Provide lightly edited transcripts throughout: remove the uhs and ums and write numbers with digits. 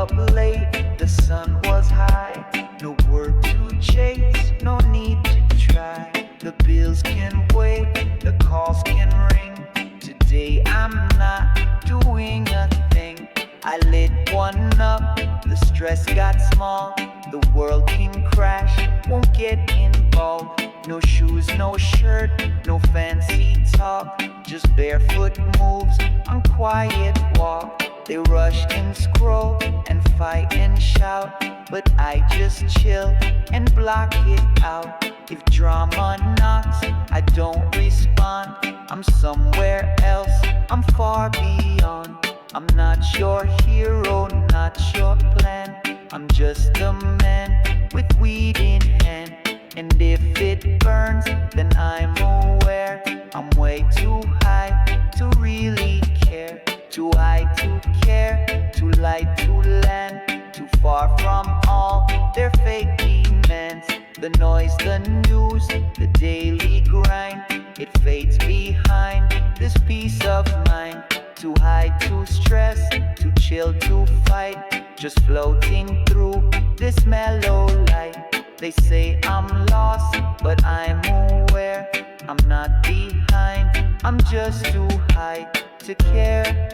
up late, the sun was high. No work to chase, no need to try. The bills can wait, the calls can ring. Today I'm not doing a thing. I lit one up, the stress got small. The world can crash, won't get involved. No shoes, no shirt, no fancy talk. Just barefoot moves on quiet walk. They rush and scroll and fight and shout, but I just chill and block it out. If drama knocks, I don't respond. I'm somewhere else, I'm far beyond. I'm not your hero, not your plan. I'm just a man with weed in hand. And if it burns, then I'm aware. I'm way too high to really care. Too high to care, too light to land. Too far from all their fake demands. The noise, the news, the daily grind. It fades behind this peace of mind. Too high to stress, too chill to fight. Just floating through this mellow light. They say I'm lost, but I'm aware. I'm not behind, I'm just too high to care.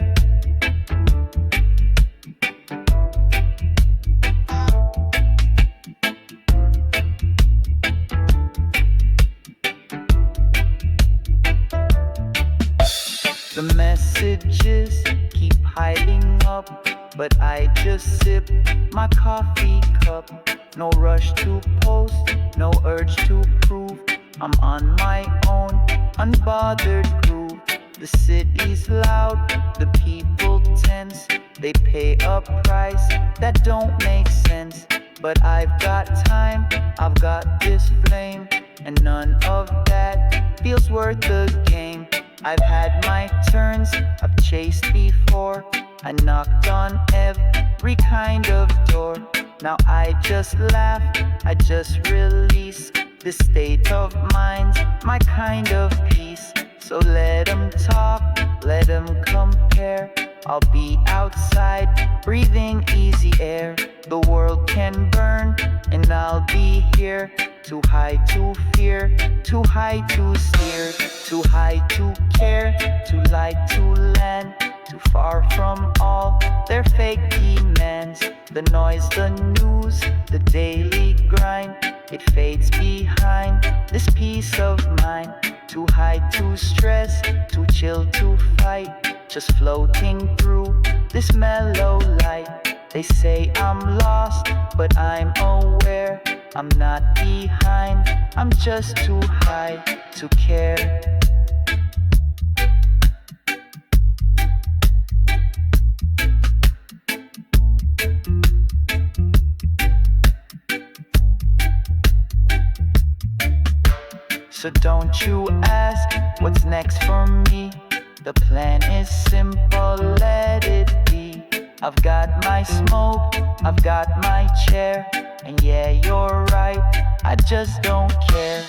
The messages keep piling up, but I just sip my coffee cup. No rush to post, no urge to prove. I'm on my own, unbothered groove. The city's loud, the people tense. They pay a price that don't make sense. But I've got time, I've got this flame, and none of that feels worth the game. I've had my turns, I've chased before. I knocked on every kind of door. Now I just laugh, I just release. This state of mind's my kind of peace. So let them talk, let them compare. I'll be outside, breathing easy air. The world can burn, and I'll be here. Too high to fear, too high to steer. Too high to care, too light to land. Too far from all their fake demands. The noise, the news, the daily grind. It fades behind this peace of mind. Too high to stress, too chill to fight. Just floating through this mellow light. They say I'm lost, but I'm aware. I'm not behind, I'm just too high to care. So don't you ask what's next for me. The plan is simple, let it be. I've got my smoke, I've got my chair. And yeah, you're right, I just don't care.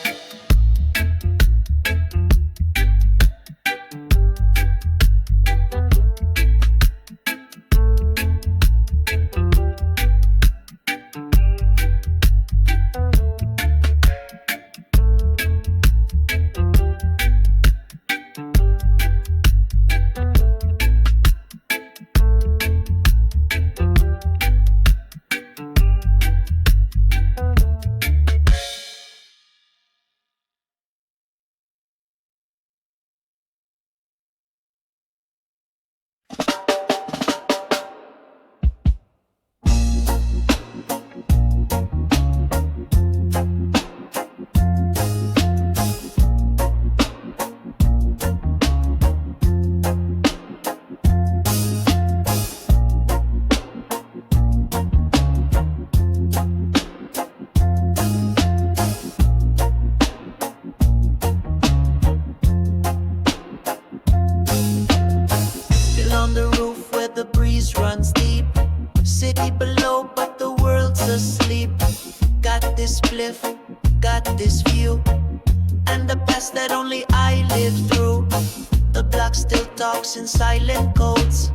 In silent codes,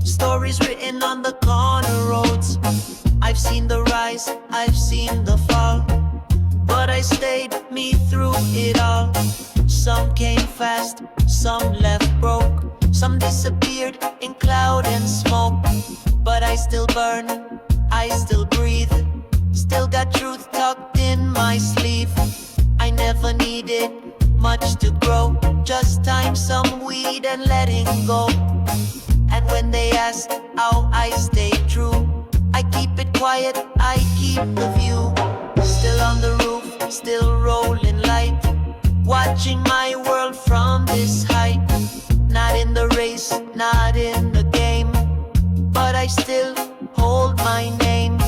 Stories written on the corner roads. I've seen the rise, I've seen the fall, but I stayed me through it all. Some came fast, some left broke, some disappeared in cloud and smoke. But I still burn, I still breathe, still got truth tucked in my sleeve. I never needed much to grow, just time, some weed and letting go. And when they ask how I stay true, I keep it quiet, I keep the view. Still on the roof, still rolling light, watching my world from this height. Not in the race, not in the game, but I still hold my name.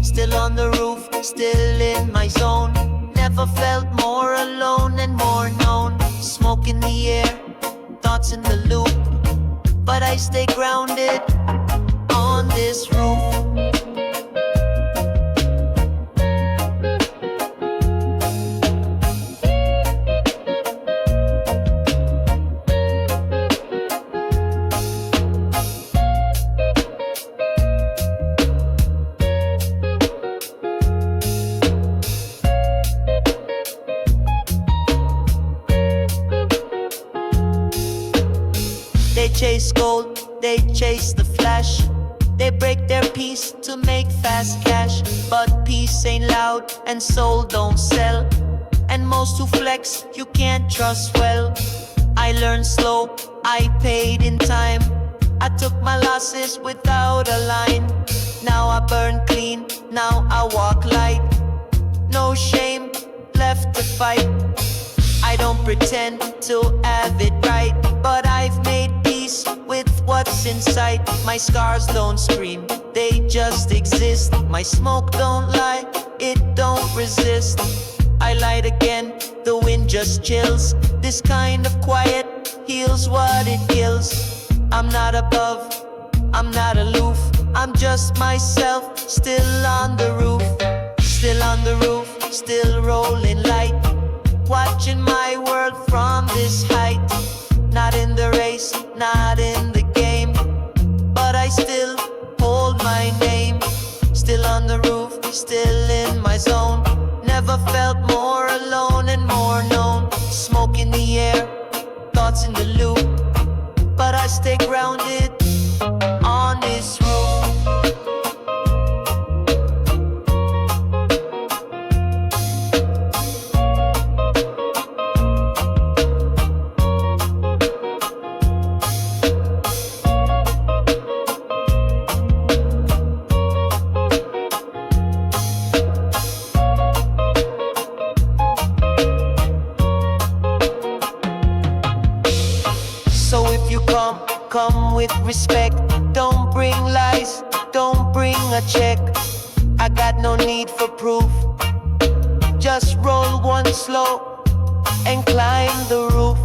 Still on the roof, still in my zone. Never felt more alone and more known. Smoke in the air, thoughts in the loop, but I stay grounded on this roof. They chase gold, they chase the flash, they break their peace to make fast cash. But peace ain't loud and soul don't sell, and most who flex you can't trust well. I learned slow, I paid in time, I took my losses without a line. Now I burn clean, now I walk light, no shame left to fight. I don't pretend to have it right, but I've made peace with what's inside. My scars don't scream, they just exist. My smoke don't lie, it don't resist. I light again, the wind just chills. This kind of quiet heals what it kills. I'm not above, I'm not aloof, I'm just myself, still on the roof. Still on the roof, still rolling light, watching my world from this height. Not in the race, not in the game, but I still hold my name. Still on the roof, still in my zone. Never felt more alone and more known. Smoke in the air, thoughts in the loop, but I stay grounded on this roof. So if you come with respect. Don't bring lies, don't bring a check. I got no need for proof. Just roll one slow and climb the roof.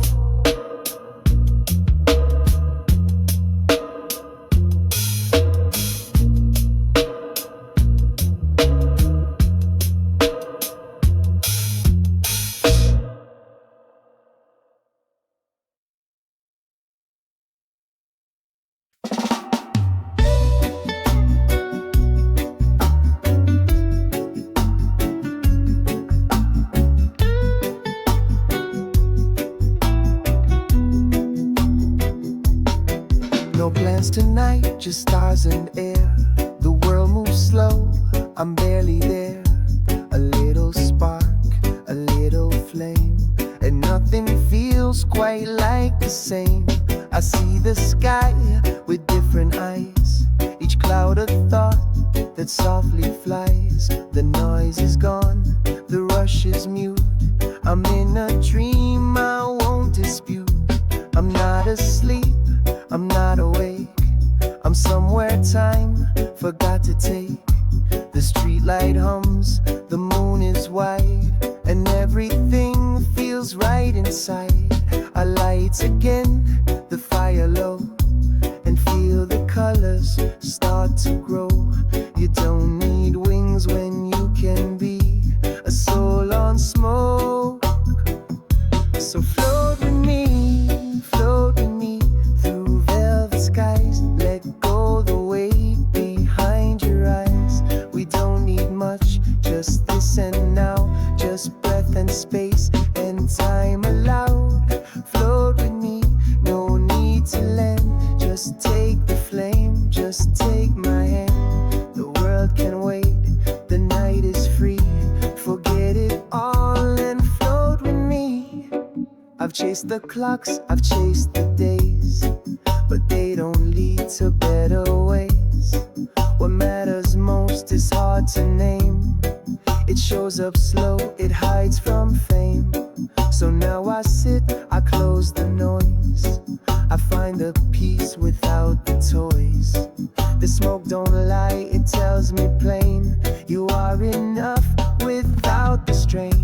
No plans tonight, just stars and air. The world moves slow, I'm barely there. A little spark, a little flame, and nothing feels quite like the same. I see the sky with different eyes, each cloud a thought that softly flies. The noise is gone, the rush is mute. I'm in a dream I won't dispute. I'm not asleep, I'm not awake, I'm somewhere time forgot to take. The streetlight hums, the moon is wide, and everything feels right inside. I light again, the fire low, and feel the colors start to grow. You don't need wings when you can be a soul on smoke. So float with me through velvet skies. Let go chased the clocks, I've chased the days, but they don't lead to better ways. What matters most is hard to name. It shows up slow, it hides from fame. So now I sit, I close the noise. I find the peace without the toys. The smoke don't lie, it tells me plain. You are enough without the strain.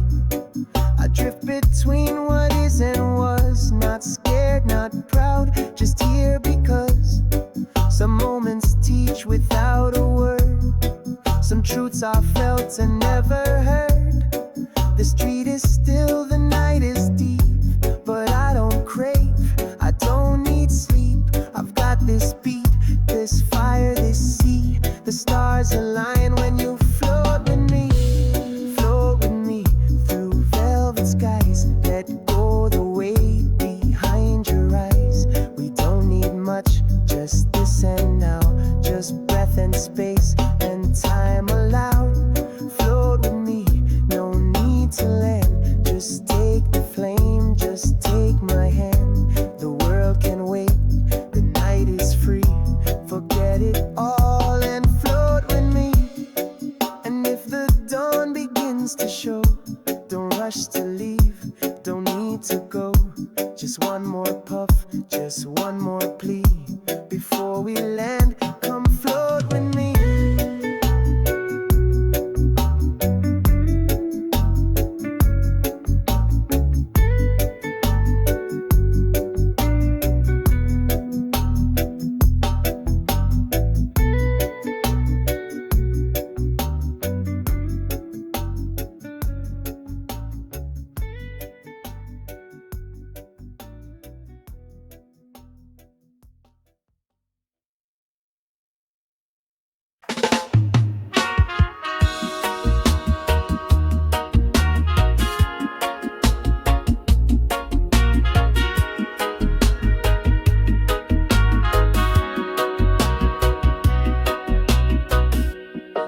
I drift between what is and was. Not scared, not proud, just here because some moments teach without a word. Some truths are felt and never heard. The street is still, the night is deep, but I don't crave, I don't need sleep. I've got this beat, this fire, this sea. The stars align when you float with me. Float with me through velvet skies. Let go the weight behind your eyes. We don't need much, just this and now. Just breath and space and time allowed. Float with me, no need to land. Just take the flame, just take my hand. The world can wait, the night is free. Forget it all and float with me. And if the dawn begins to show, don't rush to leave, don't need to go. Just one more puff, just one more plea. Before we land, come float with me.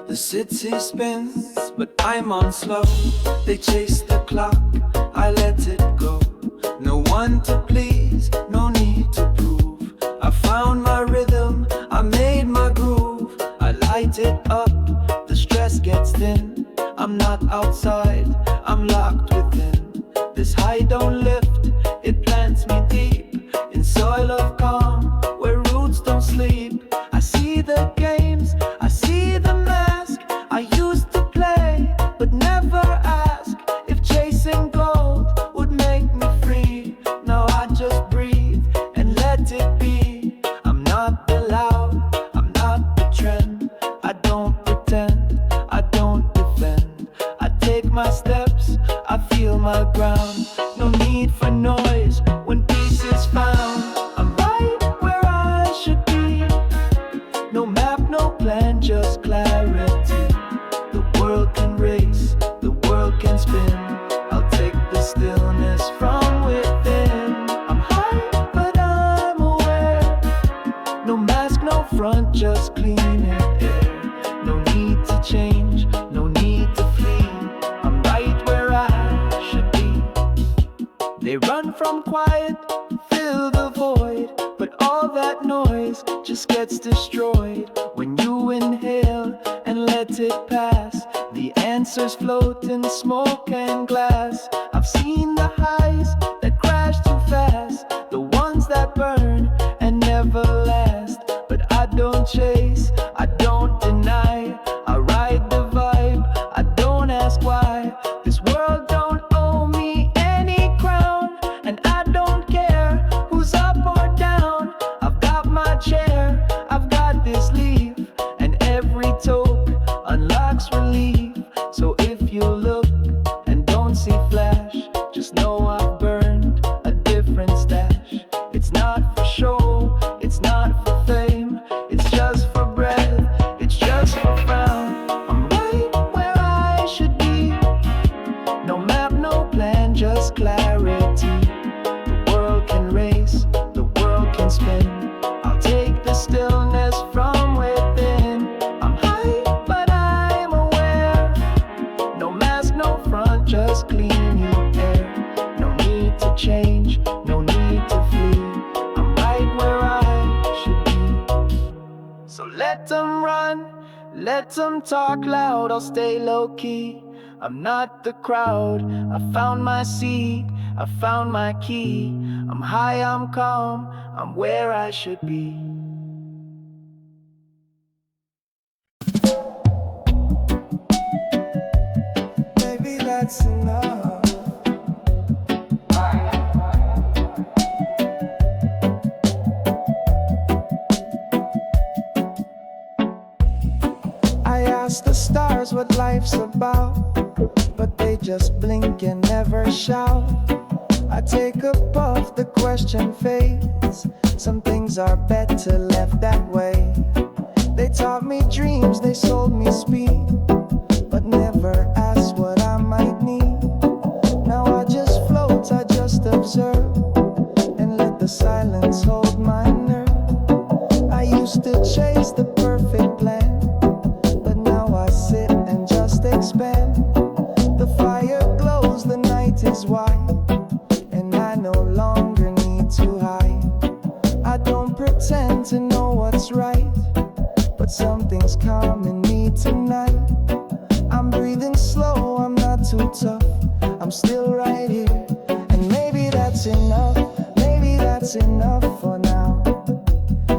The city spins, but I'm on slow. They chase the clock, I let it go. No one to please, no need to prove. I found my rhythm, I made my groove. I light it up, the stress gets thin. I'm not outside, I'm locked within. This high don't lift, it plants me deep in soil of calm, where roots don't sleep. I see the games, I see the mask I used to play, but never ask if chasing gold would make me free. Now I just breathe and let it be. I'm not the loud, I'm not the trend. I don't pretend, I don't defend. I take my steps, I feel my ground. No need for noise when peace is found. I'm right where I should be. No map, no plan, just clarity. The world can race, the world can spin. I'll take the stillness from within. I'm high, but I'm aware. No mask, no front, just clean air. No need to change, no need to flee. I'm right where I should be. They run from quiet, fill the void, but all that noise just gets destroyed when you inhale and let it pass. The answers float in smoke and glass. I've seen the highs that crash too fast, the ones that burn and never last. But I don't chase, I don't deny, I ride the vibe, I don't ask why. This world don't owe me any crown, and I don't care who's up or down. I've got my chair, I've got this leaf, and every toke unlocks relief. So if you look and don't see flash, just know I've burned a different stash. It's not for show, it's not for fame, it's just for breath, it's just for frown. I'm right where I should be. No map, no plan, just clarity. The world can race, the world can spin. I'll take the stillness from within. I'm high, but I'm aware. No mask, no front, just clean your air. No need to change, no let them run, let them talk loud, I'll stay low-key. I'm not the crowd, I found my seat, I found my key. I'm high, I'm calm, I'm where I should be. Maybe that's enough. I ask the stars what life's about, but they just blink and never shout. I take a puff, the question fades. Some things are better left that way. They taught me dreams, they sold me speed, but never asked what I might need. Now I just float, I just observe, and let the silence hold my nerve. I used to chase the perfect plan, but now I sit and just expand. The fire glows, the night is wide, and I no longer need to hide. I don't pretend to know what's right, but something's calming me tonight. I'm breathing slow, I'm not too tough, I'm still right here. And maybe that's enough, maybe that's enough for now.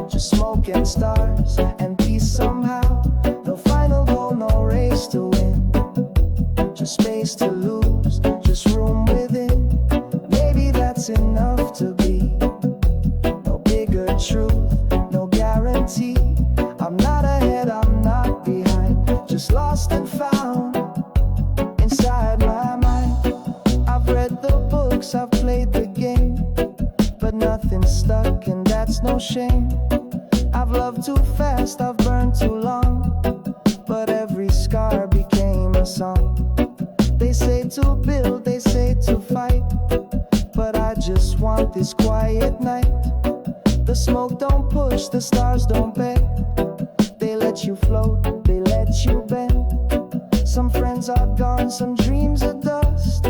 Just smoke and stars and peace somehow. No final goal, no race to win, just space to lose, just room within. Maybe that's enough to be. No bigger truth, no guarantee. I'm not ahead, I'm not behind, just lost and found inside my mind. I've read the books, I've played the game, but nothing's stuck and that's no shame. I've loved too fast, I've burned too long, but every scar became a song. They say to build, they say to fight, but I just want this quiet night. The smoke don't push, the stars don't beg. They let you float, they let you bend. Some friends are gone, some dreams are dust,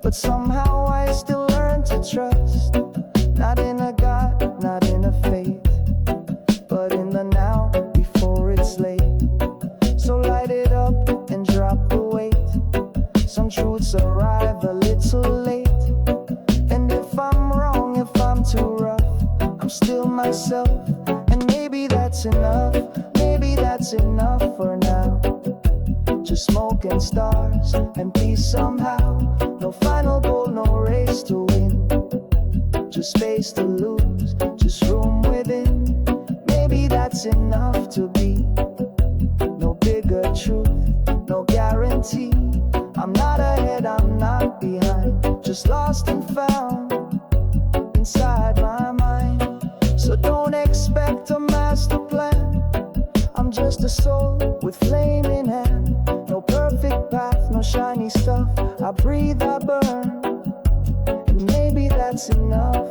but somehow I still learn to trust. Not in a God, not in a faith, but in the now, before it's late. So light it up and drop the weight. Some truths arrive a little late, and if I'm wrong, if I'm too rough, I'm still myself. And maybe that's enough, maybe that's enough for now. Just smoke and stars and peace somehow. No final goal, no race to win, just space to lose, just room within. Maybe that's enough to be. No bigger truth, no guarantee. I'm not ahead, I'm not behind, just lost and found inside my mind. So don't expect a master plan, I'm just a soul with flame in hand. No perfect path, no shiny stuff, I breathe, I burn. And maybe that's enough,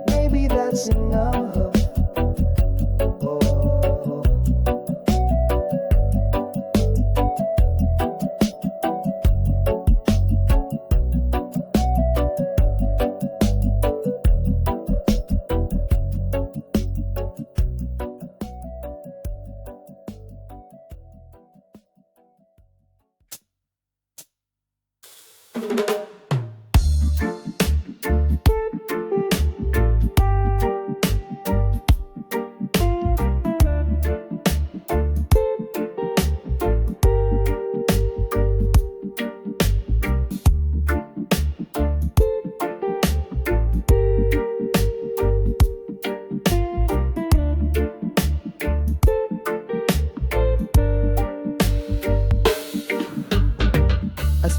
maybe that's enough.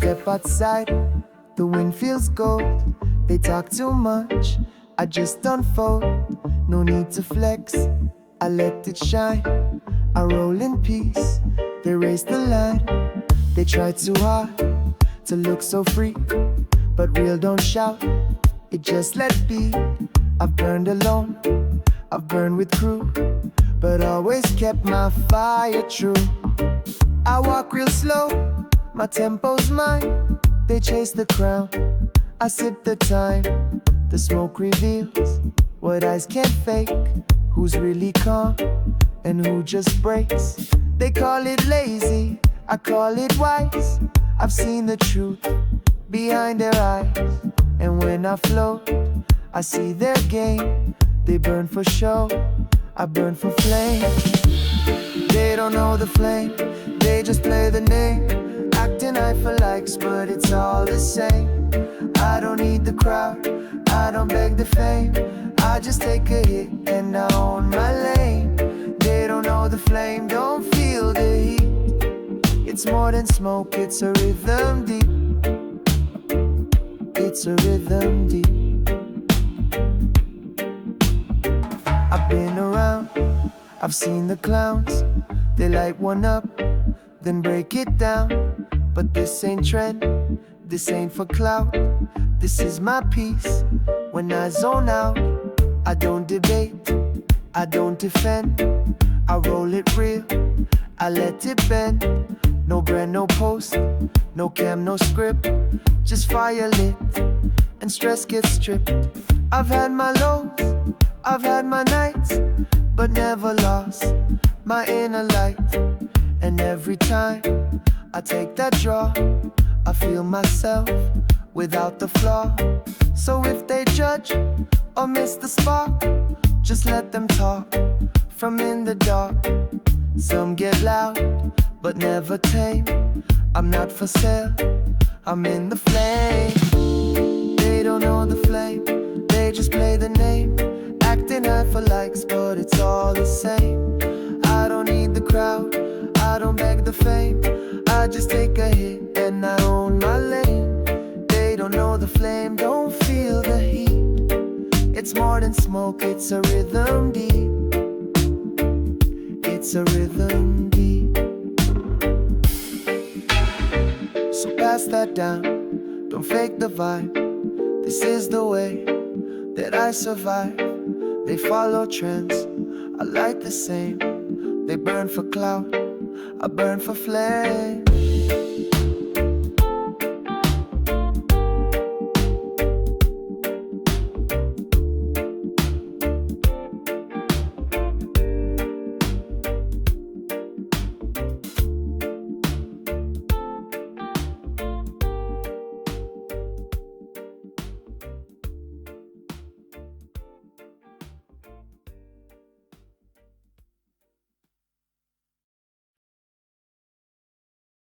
Step outside, the wind feels cold. They talk too much, I just unfold. No need to flex, I let it shine. I roll in peace, they raise the line. They try too hard to look so free, but real don't shout, it just let be. I've burned alone, I've burned with crew, but always kept my fire true. I walk real slow, my tempo's mine. They chase the crown, I sip the time. The smoke reveals what eyes can't fake. who's really calm and who just breaks. They call it lazy, I call it wise. I've seen the truth behind their eyes, and when I float, I see their game. They burn for show, I burn for flame. They don't know the flame, they just play the name, acting high for likes, but it's all the same. I don't need the crowd, I don't beg the fame. I just take a hit and I own my lane. They don't know the flame, don't feel the heat. It's more than smoke, it's a rhythm deep. It's a rhythm deep. I've been around, I've seen the clowns. They light one up, then break it down. But this ain't trend, this ain't for clout. This is my peace. When I zone out, I don't debate, I don't defend. I roll it real, I let it bend. No brand, no post, no cam, no script. Just fire lit, and stress gets stripped. I've had my lows, I've had my nights, but never lost my inner light. And every time I take that draw, I feel myself without the flaw. So if they judge or miss the spark, just let them talk from in the dark. Some get loud, but never tame. I'm not for sale, I'm in the flame. They don't know the flame, they just play the name, acting high for likes, but it's all the same. I don't need the crowd, I don't beg the fame. I just take a hit and I own my lane. They don't know the flame, don't feel the heat. It's more than smoke, it's a rhythm deep. It's a rhythm deep. So pass that down, don't fake the vibe. This is the way that I survive. They follow trends, I like the same. They burn for clout, I burn for flame.